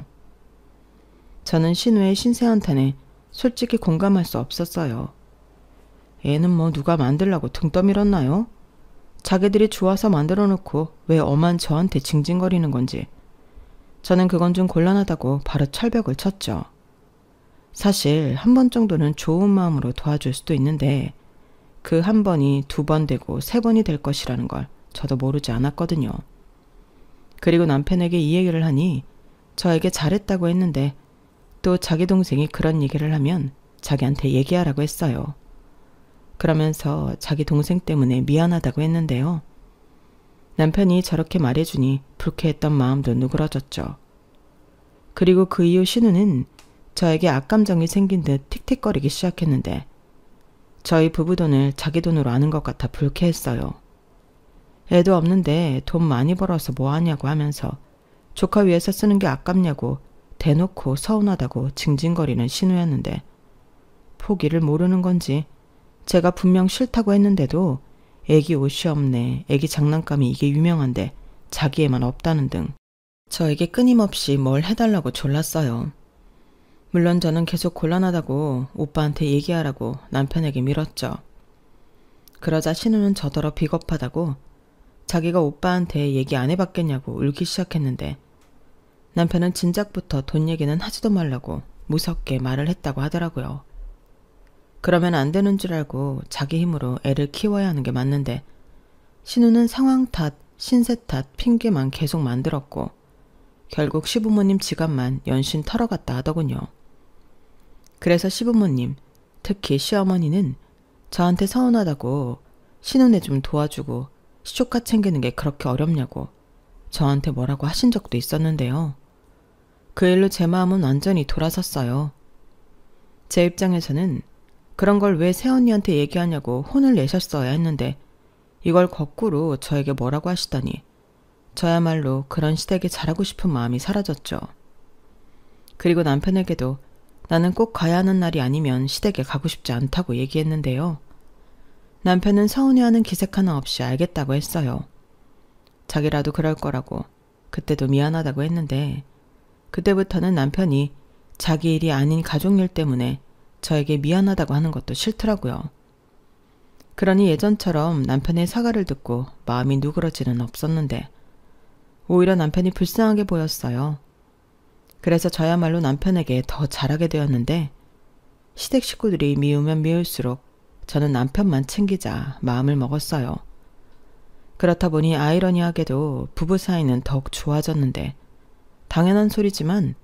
저는 신우의 신세한탄에 솔직히 공감할 수 없었어요. 애는 뭐 누가 만들라고 등 떠밀었나요? 자기들이 좋아서 만들어 놓고 왜 엄한 저한테 징징거리는 건지. 저는 그건 좀 곤란하다고 바로 철벽을 쳤죠. 사실 한 번 정도는 좋은 마음으로 도와줄 수도 있는데 그 한 번이 2번 되고 3번이 될 것이라는 걸 저도 모르지 않았거든요. 그리고 남편에게 이 얘기를 하니 저에게 잘했다고 했는데 또 자기 동생이 그런 얘기를 하면 자기한테 얘기하라고 했어요. 그러면서 자기 동생 때문에 미안하다고 했는데요. 남편이 저렇게 말해주니 불쾌했던 마음도 누그러졌죠. 그리고 그 이후 신우는 저에게 악감정이 생긴 듯 틱틱거리기 시작했는데 저희 부부 돈을 자기 돈으로 아는 것 같아 불쾌했어요. 애도 없는데 돈 많이 벌어서 뭐하냐고 하면서 조카 위해서 쓰는 게 아깝냐고 대놓고 서운하다고 징징거리는 신우였는데 포기를 모르는 건지 제가 분명 싫다고 했는데도 애기 옷이 없네, 애기 장난감이 이게 유명한데 자기애만 없다는 등 저에게 끊임없이 뭘 해달라고 졸랐어요. 물론 저는 계속 곤란하다고 오빠한테 얘기하라고 남편에게 밀었죠. 그러자 신우는 저더러 비겁하다고 자기가 오빠한테 얘기 안 해봤겠냐고 울기 시작했는데 남편은 진작부터 돈 얘기는 하지도 말라고 무섭게 말을 했다고 하더라고요. 그러면 안 되는 줄 알고 자기 힘으로 애를 키워야 하는 게 맞는데 신우는 상황 탓, 신세 탓, 핑계만 계속 만들었고 결국 시부모님 지갑만 연신 털어갔다 하더군요. 그래서 시부모님, 특히 시어머니는 저한테 서운하다고 신우네 좀 도와주고 시조카 챙기는 게 그렇게 어렵냐고 저한테 뭐라고 하신 적도 있었는데요. 그 일로 제 마음은 완전히 돌아섰어요. 제 입장에서는 그런 걸 왜 새언니한테 얘기하냐고 혼을 내셨어야 했는데 이걸 거꾸로 저에게 뭐라고 하시다니 저야말로 그런 시댁에 잘하고 싶은 마음이 사라졌죠. 그리고 남편에게도 나는 꼭 가야 하는 날이 아니면 시댁에 가고 싶지 않다고 얘기했는데요. 남편은 서운해하는 기색 하나 없이 알겠다고 했어요. 자기라도 그럴 거라고 그때도 미안하다고 했는데 그때부터는 남편이 자기 일이 아닌 가족 일 때문에 저에게 미안하다고 하는 것도 싫더라고요. 그러니 예전처럼 남편의 사과를 듣고 마음이 누그러지는 없었는데 오히려 남편이 불쌍하게 보였어요. 그래서 저야말로 남편에게 더 잘하게 되었는데 시댁 식구들이 미우면 미울수록 저는 남편만 챙기자 마음을 먹었어요. 그렇다 보니 아이러니하게도 부부 사이는 더욱 좋아졌는데 당연한 소리지만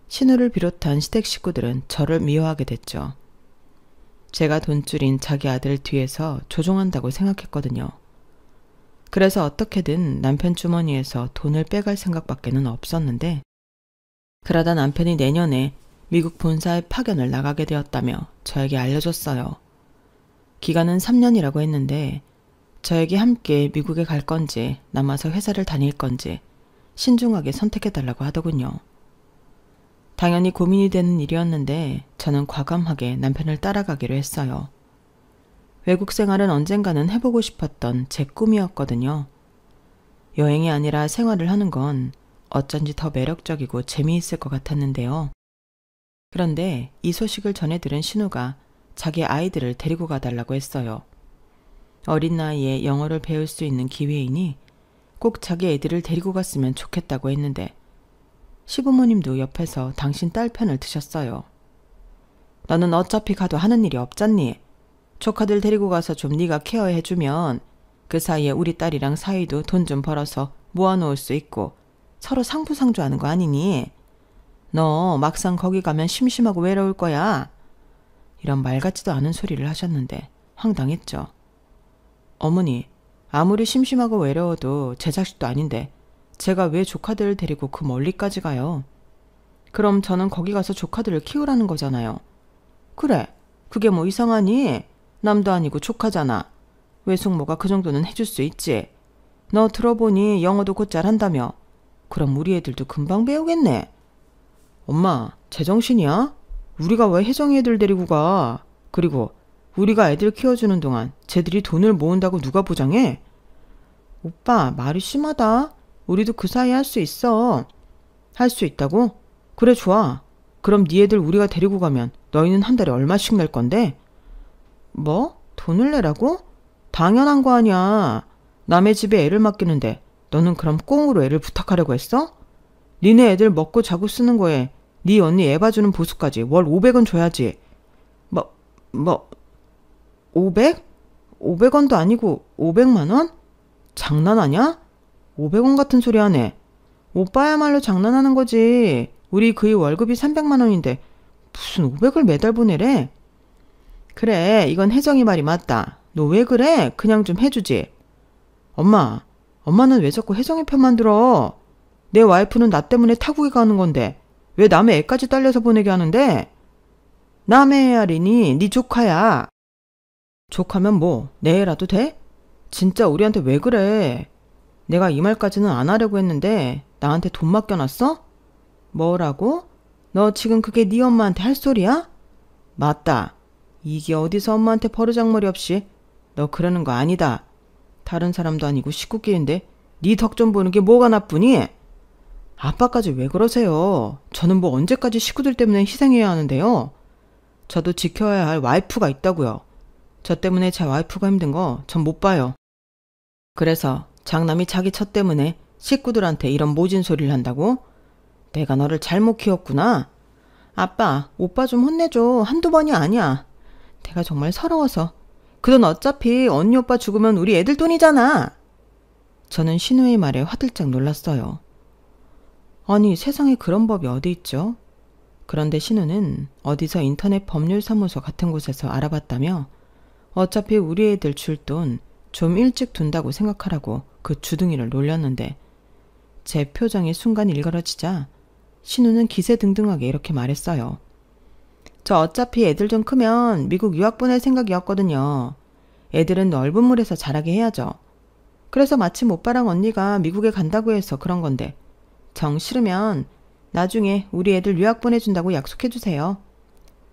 신우를 비롯한 시댁 식구들은 저를 미워하게 됐죠. 제가 돈줄인 자기 아들 뒤에서 조종한다고 생각했거든요. 그래서 어떻게든 남편 주머니에서 돈을 빼갈 생각밖에는 없었는데 그러다 남편이 내년에 미국 본사에 파견을 나가게 되었다며 저에게 알려줬어요. 기간은 3년이라고 했는데 저에게 함께 미국에 갈 건지 남아서 회사를 다닐 건지 신중하게 선택해달라고 하더군요. 당연히 고민이 되는 일이었는데 저는 과감하게 남편을 따라가기로 했어요. 외국 생활은 언젠가는 해보고 싶었던 제 꿈이었거든요. 여행이 아니라 생활을 하는 건 어쩐지 더 매력적이고 재미있을 것 같았는데요. 그런데 이 소식을 전해 들은 신우가 자기 아이들을 데리고 가달라고 했어요. 어린 나이에 영어를 배울 수 있는 기회이니 꼭 자기 애들을 데리고 갔으면 좋겠다고 했는데 시부모님도 옆에서 당신 딸 편을 드셨어요. 너는 어차피 가도 하는 일이 없잖니. 조카들 데리고 가서 좀 네가 케어해주면 그 사이에 우리 딸이랑 사이도 돈 좀 벌어서 모아놓을 수 있고 서로 상부상조하는 거 아니니? 너 막상 거기 가면 심심하고 외로울 거야. 이런 말 같지도 않은 소리를 하셨는데 황당했죠. 어머니, 아무리 심심하고 외로워도 제 자식도 아닌데 제가 왜 조카들을 데리고 그 멀리까지 가요? 그럼 저는 거기 가서 조카들을 키우라는 거잖아요. 그래, 그게 뭐 이상하니? 남도 아니고 조카잖아. 외숙모가 그 정도는 해줄 수 있지. 너 들어보니 영어도 곧잘 한다며. 그럼 우리 애들도 금방 배우겠네. 엄마, 제정신이야? 우리가 왜 혜정이 애들 데리고 가? 그리고 우리가 애들 키워주는 동안 쟤들이 돈을 모은다고 누가 보장해? 오빠, 말이 심하다. 우리도 그 사이에 할 수 있어. 할 수 있다고? 그래, 좋아. 그럼 네 애들 우리가 데리고 가면 너희는 한 달에 얼마씩 낼 건데? 뭐? 돈을 내라고? 당연한 거 아니야. 남의 집에 애를 맡기는데 너는 그럼 꽁으로 애를 부탁하려고 했어? 니네 애들 먹고 자고 쓰는 거에 네 언니 애 봐주는 보수까지 월 500원 줘야지. 500? 500원도 아니고 500만 원? 장난하냐? 500원 같은 소리 하네. 오빠야말로 장난하는 거지. 우리 그이 월급이 300만 원인데 무슨 500을 매달 보내래? 그래, 이건 혜정이 말이 맞다. 너 왜 그래? 그냥 좀 해주지. 엄마는 왜 자꾸 혜정이 편만 들어? 내 와이프는 나 때문에 타국에 가는 건데 왜 남의 애까지 딸려서 보내게 하는데? 남의 애 아리니 네 조카야. 조카면 뭐 내 애라도 돼? 진짜 우리한테 왜 그래? 내가 이 말까지는 안 하려고 했는데 나한테 돈 맡겨놨어? 뭐라고? 너 지금 그게 네 엄마한테 할 소리야? 맞다. 이게 어디서 엄마한테 버르장머리 없이? 너 그러는 거 아니다. 다른 사람도 아니고 식구끼리인데 네 덕 좀 보는 게 뭐가 나쁘니? 아빠까지 왜 그러세요? 저는 뭐 언제까지 식구들 때문에 희생해야 하는데요? 저도 지켜야 할 와이프가 있다고요. 저 때문에 제 와이프가 힘든 거 전 못 봐요. 그래서 장남이 자기 처 때문에 식구들한테 이런 모진 소리를 한다고? 내가 너를 잘못 키웠구나. 아빠, 오빠 좀 혼내줘. 한두 번이 아니야. 내가 정말 서러워서. 그 돈 어차피 언니 오빠 죽으면 우리 애들 돈이잖아. 저는 신우의 말에 화들짝 놀랐어요. 아니, 세상에 그런 법이 어디 있죠? 그런데 신우는 어디서 인터넷 법률사무소 같은 곳에서 알아봤다며 어차피 우리 애들 줄 돈 좀 일찍 둔다고 생각하라고 그 주둥이를 놀렸는데 제 표정이 순간 일그러지자 신우는 기세등등하게 이렇게 말했어요. 저 어차피 애들 좀 크면 미국 유학 보낼 생각이었거든요. 애들은 넓은 물에서 자라게 해야죠. 그래서 마침 오빠랑 언니가 미국에 간다고 해서 그런 건데 정 싫으면 나중에 우리 애들 유학 보내준다고 약속해주세요.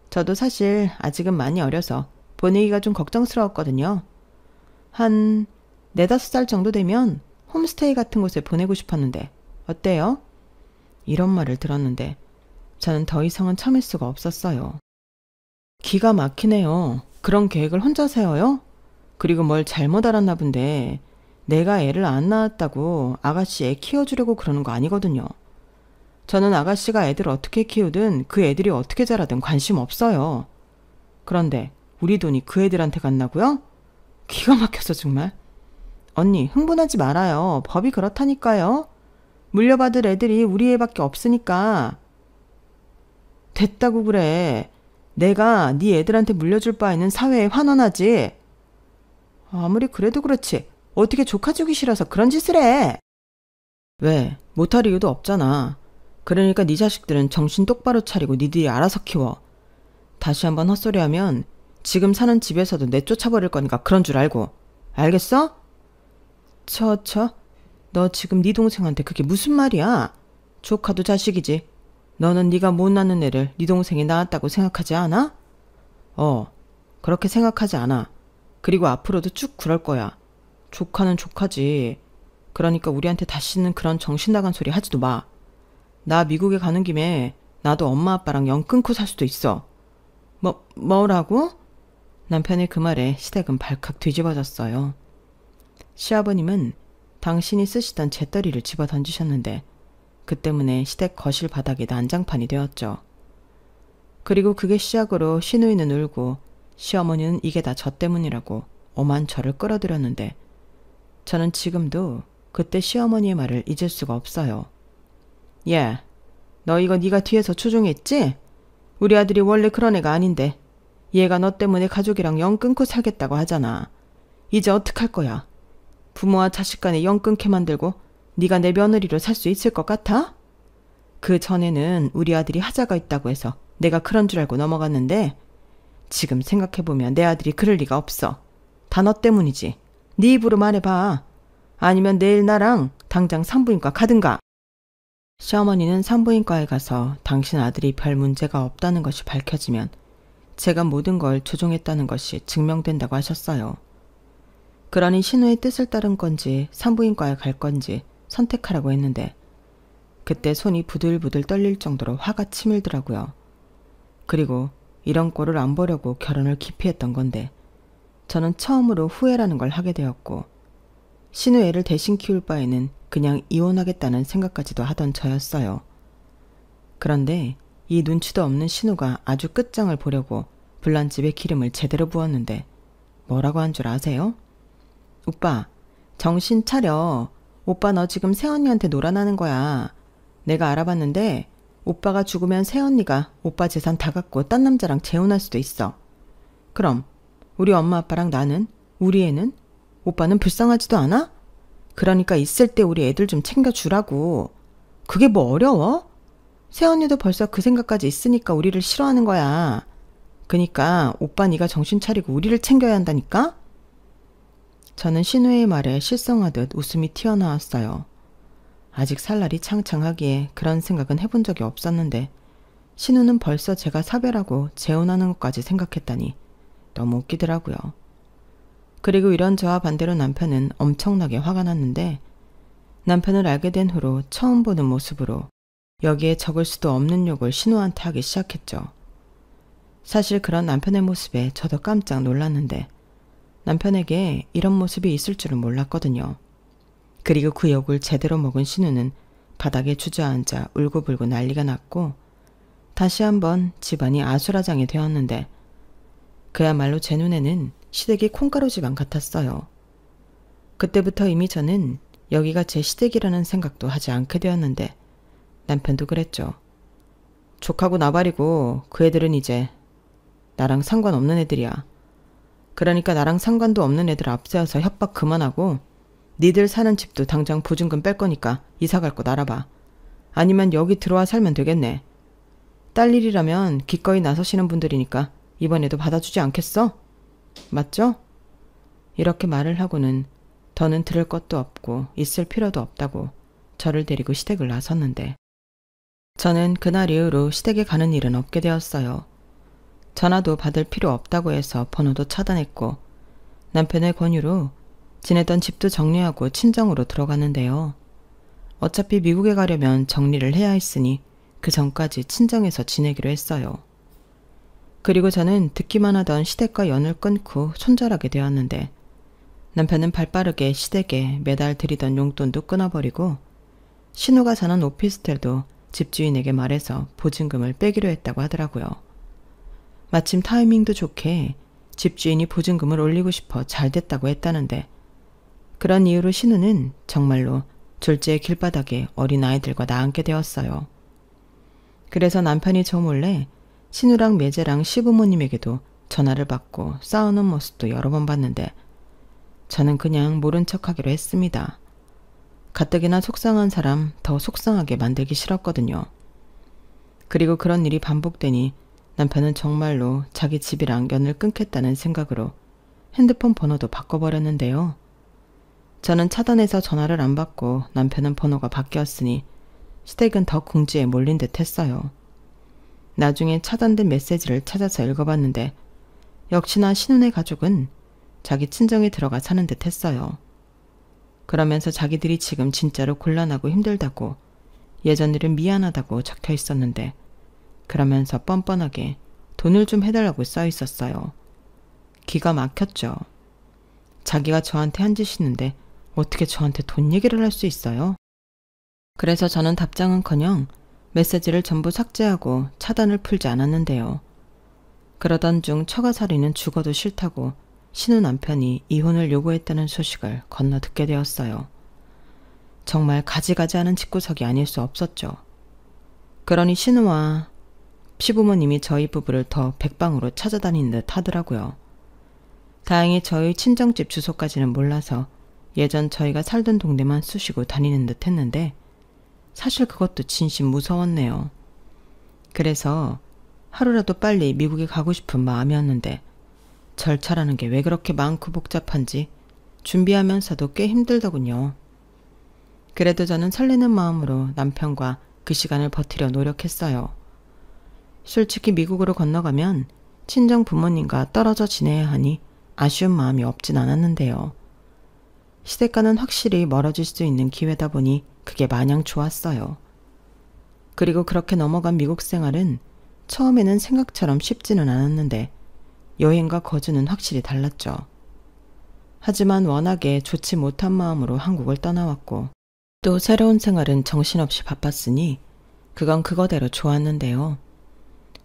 저도 사실 아직은 많이 어려서 보내기가 좀 걱정스러웠거든요. 한 4, 5살 정도 되면 홈스테이 같은 곳에 보내고 싶었는데 어때요? 이런 말을 들었는데 저는 더 이상은 참을 수가 없었어요. 기가 막히네요. 그런 계획을 혼자 세워요? 그리고 뭘 잘못 알았나 본데 내가 애를 안 낳았다고 아가씨 애 키워주려고 그러는 거 아니거든요. 저는 아가씨가 애들을 어떻게 키우든 그 애들이 어떻게 자라든 관심 없어요. 그런데 우리 돈이 그 애들한테 갔나고요? 기가 막혀서 정말. 언니, 흥분하지 말아요. 법이 그렇다니까요. 물려받을 애들이 우리 애밖에 없으니까. 됐다고 그래. 내가 네 애들한테 물려줄 바에는 사회에 환원하지. 아무리 그래도 그렇지. 어떻게 조카 주기 싫어서 그런 짓을 해? 왜? 못할 이유도 없잖아. 그러니까 네 자식들은 정신 똑바로 차리고 니들이 알아서 키워. 다시 한번 헛소리하면 지금 사는 집에서도 내쫓아버릴 거니까 그런 줄 알고. 알겠어? 너 지금 네 동생한테 그게 무슨 말이야? 조카도 자식이지. 너는 네가 못 낳는 애를 네 동생이 낳았다고 생각하지 않아? 그렇게 생각하지 않아. 그리고 앞으로도 쭉 그럴 거야. 조카는 조카지. 그러니까 우리한테 다시는 그런 정신 나간 소리 하지도 마. 나 미국에 가는 김에 나도 엄마 아빠랑 연 끊고 살 수도 있어. 뭐라고? 남편의 그 말에 시댁은 발칵 뒤집어졌어요. 시아버님은 당신이 쓰시던 재떨이를 집어 던지셨는데 그 때문에 시댁 거실 바닥이 난장판이 되었죠. 그리고 그게 시작으로 시누이는 울고 시어머니는 이게 다 저 때문이라고 오만 저를 끌어들였는데 저는 지금도 그때 시어머니의 말을 잊을 수가 없어요. 야, 너 이거 네가 뒤에서 추종했지? 우리 아들이 원래 그런 애가 아닌데 얘가 너 때문에 가족이랑 연 끊고 살겠다고 하잖아. 이제 어떡할 거야? 부모와 자식 간에 연 끊게 만들고 네가 내 며느리로 살 수 있을 것 같아? 그 전에는 우리 아들이 하자가 있다고 해서 내가 그런 줄 알고 넘어갔는데 지금 생각해보면 내 아들이 그럴 리가 없어. 다 너 때문이지. 네 입으로 말해봐. 아니면 내일 나랑 당장 산부인과 가든가. 시어머니는 산부인과에 가서 당신 아들이 별 문제가 없다는 것이 밝혀지면 제가 모든 걸 조종했다는 것이 증명된다고 하셨어요. 그러니 신우의 뜻을 따른 건지 산부인과에 갈 건지 선택하라고 했는데 그때 손이 부들부들 떨릴 정도로 화가 치밀더라고요. 그리고 이런 꼴을 안 보려고 결혼을 기피했던 건데 저는 처음으로 후회라는 걸 하게 되었고 신우 애를 대신 키울 바에는 그냥 이혼하겠다는 생각까지도 하던 저였어요. 그런데 이 눈치도 없는 신우가 아주 끝장을 보려고 불난집에 기름을 제대로 부었는데 뭐라고 한 줄 아세요? 오빠, 정신 차려. 오빠 너 지금 새언니한테 놀아나는 거야. 내가 알아봤는데 오빠가 죽으면 새언니가 오빠 재산 다 갖고 딴 남자랑 재혼할 수도 있어. 그럼 우리 엄마 아빠랑 나는? 우리 애는? 오빠는 불쌍하지도 않아? 그러니까 있을 때 우리 애들 좀 챙겨주라고. 그게 뭐 어려워? 새언니도 벌써 그 생각까지 있으니까 우리를 싫어하는 거야. 그니까 오빠 네가 정신 차리고 우리를 챙겨야 한다니까? 저는 신우의 말에 실성하듯 웃음이 튀어나왔어요. 아직 살날이 창창하기에 그런 생각은 해본 적이 없었는데 신우는 벌써 제가 사별하고 재혼하는 것까지 생각했다니 너무 웃기더라고요. 그리고 이런 저와 반대로 남편은 엄청나게 화가 났는데 남편을 알게 된 후로 처음 보는 모습으로 여기에 적을 수도 없는 욕을 신우한테 하기 시작했죠. 사실 그런 남편의 모습에 저도 깜짝 놀랐는데 남편에게 이런 모습이 있을 줄은 몰랐거든요. 그리고 그 욕을 제대로 먹은 신우는 바닥에 주저앉아 울고불고 난리가 났고 다시 한번 집안이 아수라장이 되었는데 그야말로 제 눈에는 시댁이 콩가루 집안 같았어요. 그때부터 이미 저는 여기가 제 시댁이라는 생각도 하지 않게 되었는데 남편도 그랬죠. 족하고 나발이고 그 애들은 이제 나랑 상관없는 애들이야. 그러니까 나랑 상관도 없는 애들 앞세워서 협박 그만하고 니들 사는 집도 당장 보증금 뺄 거니까 이사 갈 곳 알아봐. 아니면 여기 들어와 살면 되겠네. 딸 일이라면 기꺼이 나서시는 분들이니까 이번에도 받아주지 않겠어? 맞죠? 이렇게 말을 하고는 더는 들을 것도 없고 있을 필요도 없다고 저를 데리고 시댁을 나섰는데 저는 그날 이후로 시댁에 가는 일은 없게 되었어요. 전화도 받을 필요 없다고 해서 번호도 차단했고 남편의 권유로 지내던 집도 정리하고 친정으로 들어갔는데요. 어차피 미국에 가려면 정리를 해야 했으니 그 전까지 친정에서 지내기로 했어요. 그리고 저는 듣기만 하던 시댁과 연을 끊고 손절하게 되었는데 남편은 발빠르게 시댁에 매달 드리던 용돈도 끊어버리고 신우가 사는 오피스텔도 집주인에게 말해서 보증금을 빼기로 했다고 하더라고요. 마침 타이밍도 좋게 집주인이 보증금을 올리고 싶어 잘 됐다고 했다는데 그런 이유로 신우는 정말로 졸지의 길바닥에 어린아이들과 나앉게 되었어요. 그래서 남편이 저 몰래 신우랑 매제랑 시부모님에게도 전화를 받고 싸우는 모습도 여러 번 봤는데 저는 그냥 모른 척하기로 했습니다. 가뜩이나 속상한 사람 더 속상하게 만들기 싫었거든요. 그리고 그런 일이 반복되니 남편은 정말로 자기 집이랑 연을 끊겠다는 생각으로 핸드폰 번호도 바꿔버렸는데요. 저는 차단해서 전화를 안 받고 남편은 번호가 바뀌었으니 시댁은 더 궁지에 몰린 듯 했어요. 나중에 차단된 메시지를 찾아서 읽어봤는데 역시나 신우네 가족은 자기 친정에 들어가 사는 듯 했어요. 그러면서 자기들이 지금 진짜로 곤란하고 힘들다고 예전 일은 미안하다고 적혀 있었는데 그러면서 뻔뻔하게 돈을 좀 해달라고 써 있었어요. 기가 막혔죠. 자기가 저한테 한 짓이는데 어떻게 저한테 돈 얘기를 할 수 있어요? 그래서 저는 답장은커녕 메시지를 전부 삭제하고 차단을 풀지 않았는데요. 그러던 중 처가살이는 죽어도 싫다고 신우 남편이 이혼을 요구했다는 소식을 건너 듣게 되었어요. 정말 가지가지하는 집구석이 아닐 수 없었죠. 그러니 신우와 시부모님이 저희 부부를 더 백방으로 찾아다니는 듯 하더라고요. 다행히 저희 친정집 주소까지는 몰라서 예전 저희가 살던 동네만 쑤시고 다니는 듯 했는데 사실 그것도 진심 무서웠네요. 그래서 하루라도 빨리 미국에 가고 싶은 마음이었는데 절차라는 게 왜 그렇게 많고 복잡한지 준비하면서도 꽤 힘들더군요. 그래도 저는 설레는 마음으로 남편과 그 시간을 버티려 노력했어요. 솔직히 미국으로 건너가면 친정 부모님과 떨어져 지내야 하니 아쉬운 마음이 없진 않았는데요. 시댁과는 확실히 멀어질 수 있는 기회다 보니 그게 마냥 좋았어요. 그리고 그렇게 넘어간 미국 생활은 처음에는 생각처럼 쉽지는 않았는데 여행과 거주는 확실히 달랐죠. 하지만 워낙에 좋지 못한 마음으로 한국을 떠나왔고 또 새로운 생활은 정신없이 바빴으니 그건 그거대로 좋았는데요.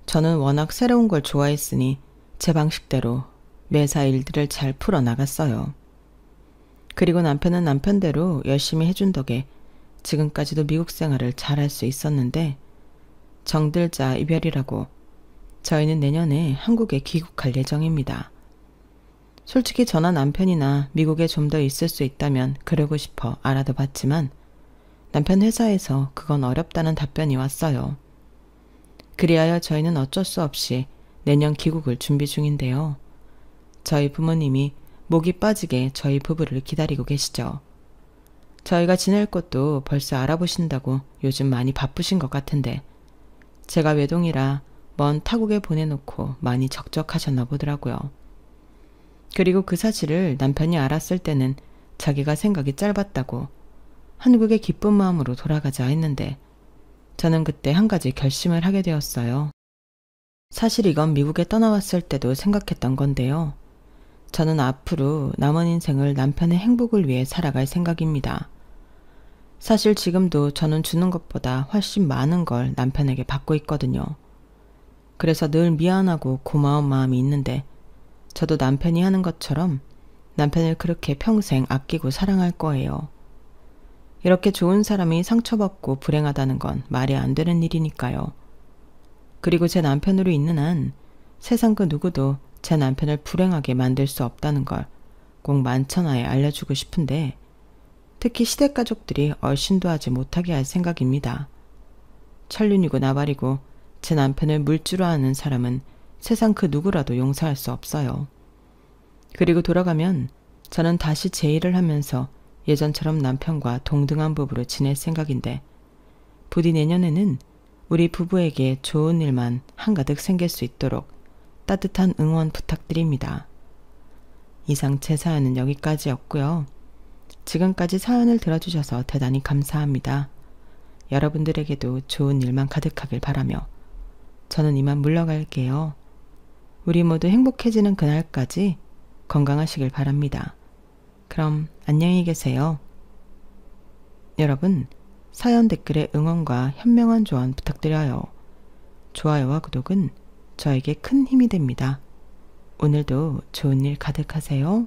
저는 워낙 새로운 걸 좋아했으니 제 방식대로 매사 일들을 잘 풀어나갔어요. 그리고 남편은 남편대로 열심히 해준 덕에 지금까지도 미국 생활을 잘할 수 있었는데 정들자 이별이라고 저희는 내년에 한국에 귀국할 예정입니다. 솔직히 저나 남편이나 미국에 좀 더 있을 수 있다면 그러고 싶어 알아도 봤지만 남편 회사에서 그건 어렵다는 답변이 왔어요. 그리하여 저희는 어쩔 수 없이 내년 귀국을 준비 중인데요. 저희 부모님이 목이 빠지게 저희 부부를 기다리고 계시죠. 저희가 지낼 곳도 벌써 알아보신다고 요즘 많이 바쁘신 것 같은데 제가 외동이라 먼 타국에 보내놓고 많이 적적하셨나 보더라고요. 그리고 그 사실을 남편이 알았을 때는 자기가 생각이 짧았다고 한국에 기쁜 마음으로 돌아가자 했는데 저는 그때 한 가지 결심을 하게 되었어요. 사실 이건 미국에 떠나왔을 때도 생각했던 건데요. 저는 앞으로 남은 인생을 남편의 행복을 위해 살아갈 생각입니다. 사실 지금도 저는 주는 것보다 훨씬 많은 걸 남편에게 받고 있거든요. 그래서 늘 미안하고 고마운 마음이 있는데 저도 남편이 하는 것처럼 남편을 그렇게 평생 아끼고 사랑할 거예요. 이렇게 좋은 사람이 상처받고 불행하다는 건 말이 안 되는 일이니까요. 그리고 제 남편으로 있는 한 세상 그 누구도 제 남편을 불행하게 만들 수 없다는 걸 꼭 만천하에 알려주고 싶은데 특히 시댁 가족들이 얼씬도 하지 못하게 할 생각입니다. 천륜이고 나발이고 제 남편을 물주로 하는 사람은 세상 그 누구라도 용서할 수 없어요. 그리고 돌아가면 저는 다시 제 일을 하면서 예전처럼 남편과 동등한 부부로 지낼 생각인데 부디 내년에는 우리 부부에게 좋은 일만 한가득 생길 수 있도록 따뜻한 응원 부탁드립니다. 이상 제 사연은 여기까지였고요. 지금까지 사연을 들어주셔서 대단히 감사합니다. 여러분들에게도 좋은 일만 가득하길 바라며 저는 이만 물러갈게요. 우리 모두 행복해지는 그날까지 건강하시길 바랍니다. 그럼 안녕히 계세요. 여러분, 사연 댓글에 응원과 현명한 조언 부탁드려요. 좋아요와 구독은 저에게 큰 힘이 됩니다. 오늘도 좋은 일 가득하세요.